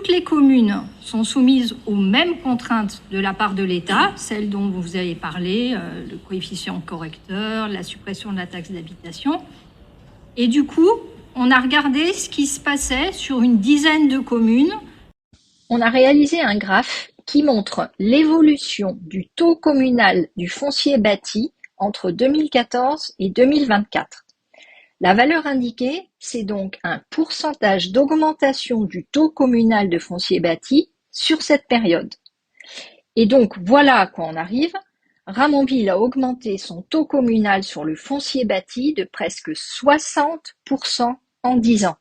toutes les communes sont soumises aux mêmes contraintes de la part de l'État, celles dont vous avez parlé, le coefficient correcteur, la suppression de la taxe d'habitation. Et du coup, on a regardé ce qui se passait sur une dizaine de communes. On a réalisé un graphe qui montre l'évolution du taux communal du foncier bâti entre 2014 et 2024. La valeur indiquée, c'est donc un pourcentage d'augmentation du taux communal de foncier bâti sur cette période. Et donc, voilà à quoi on arrive. Ramonville a augmenté son taux communal sur le foncier bâti de presque 60% en 10 ans.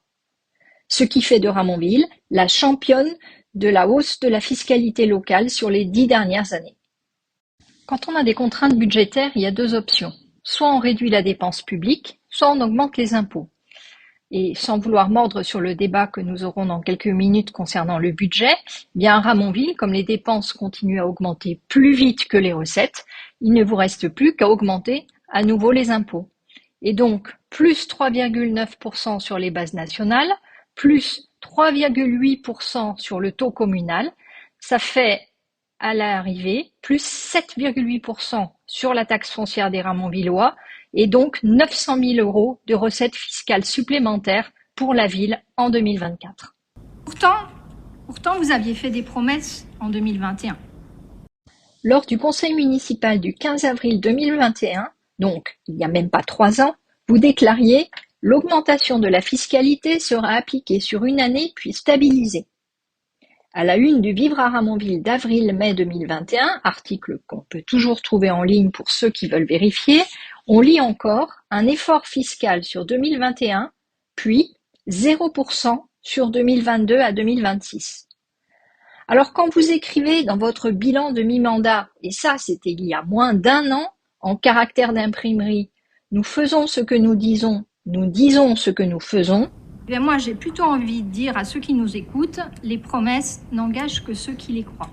Ce qui fait de Ramonville la championne de la hausse de la fiscalité locale sur les 10 dernières années. Quand on a des contraintes budgétaires, il y a deux options. Soit on réduit la dépense publique, soit on augmente les impôts. Et sans vouloir mordre sur le débat que nous aurons dans quelques minutes concernant le budget, bien à Ramonville, comme les dépenses continuent à augmenter plus vite que les recettes, il ne vous reste plus qu'à augmenter à nouveau les impôts. Et donc, plus 3,9% sur les bases nationales, plus 3,8% sur le taux communal, ça fait à l'arrivée plus 7,8% sur la taxe foncière des Ramonvillois et donc 900 000 € de recettes fiscales supplémentaires pour la ville en 2024. Pourtant, vous aviez fait des promesses en 2021. Lors du conseil municipal du 15 avril 2021, donc il n'y a même pas 3 ans, vous déclariez « L'augmentation de la fiscalité sera appliquée sur une année puis stabilisée ». À la une du Vivre à Ramonville d'avril-mai 2021, article qu'on peut toujours trouver en ligne pour ceux qui veulent vérifier, on lit encore un effort fiscal sur 2021, puis 0% sur 2022 à 2026. Alors quand vous écrivez dans votre bilan de mi-mandat, et ça c'était il y a moins d'1 an, en caractère d'imprimerie, nous faisons ce que nous disons ce que nous faisons, Eh bien, moi, j'ai plutôt envie de dire à ceux qui nous écoutent, les promesses n'engagent que ceux qui les croient.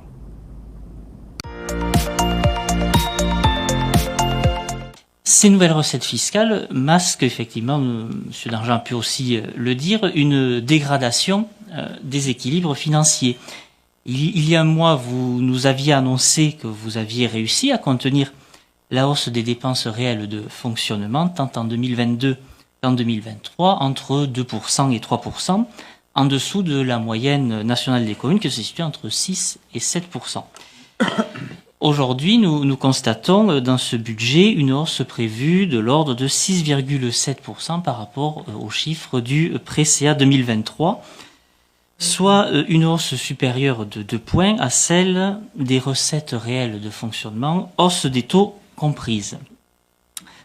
Ces nouvelles recettes fiscales masquent effectivement, M. Danjean a pu aussi le dire, une dégradation des équilibres financiers. Il y a un mois, vous nous aviez annoncé que vous aviez réussi à contenir la hausse des dépenses réelles de fonctionnement, tant en 2022 qu'en 2023, entre 2% et 3%, en dessous de la moyenne nationale des communes, qui se situe entre 6 et 7%. Aujourd'hui, nous constatons dans ce budget une hausse prévue de l'ordre de 6,7% par rapport aux chiffres du pré-CA 2023, soit une hausse supérieure de 2 points à celle des recettes réelles de fonctionnement, hausse des taux comprises.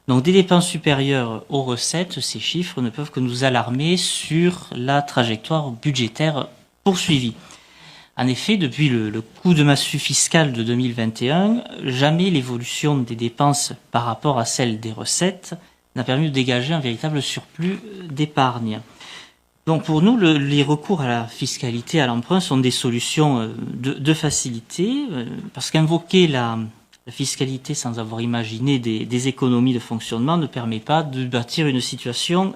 Donc des dépenses supérieures aux recettes, ces chiffres ne peuvent que nous alarmer sur la trajectoire budgétaire poursuivie. En effet, depuis le coup de massue fiscal de 2021, jamais l'évolution des dépenses par rapport à celle des recettes n'a permis de dégager un véritable surplus d'épargne. Donc pour nous, les recours à la fiscalité, à l'emprunt sont des solutions de facilité, parce qu'invoquer la fiscalité sans avoir imaginé des économies de fonctionnement ne permet pas de bâtir une situation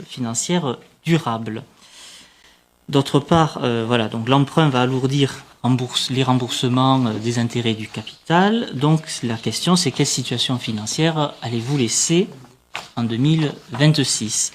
financière durable. D'autre part, voilà, donc l'emprunt va alourdir les remboursements des intérêts du capital. Donc la question, c'est quelle situation financière allez-vous laisser en 2026 ?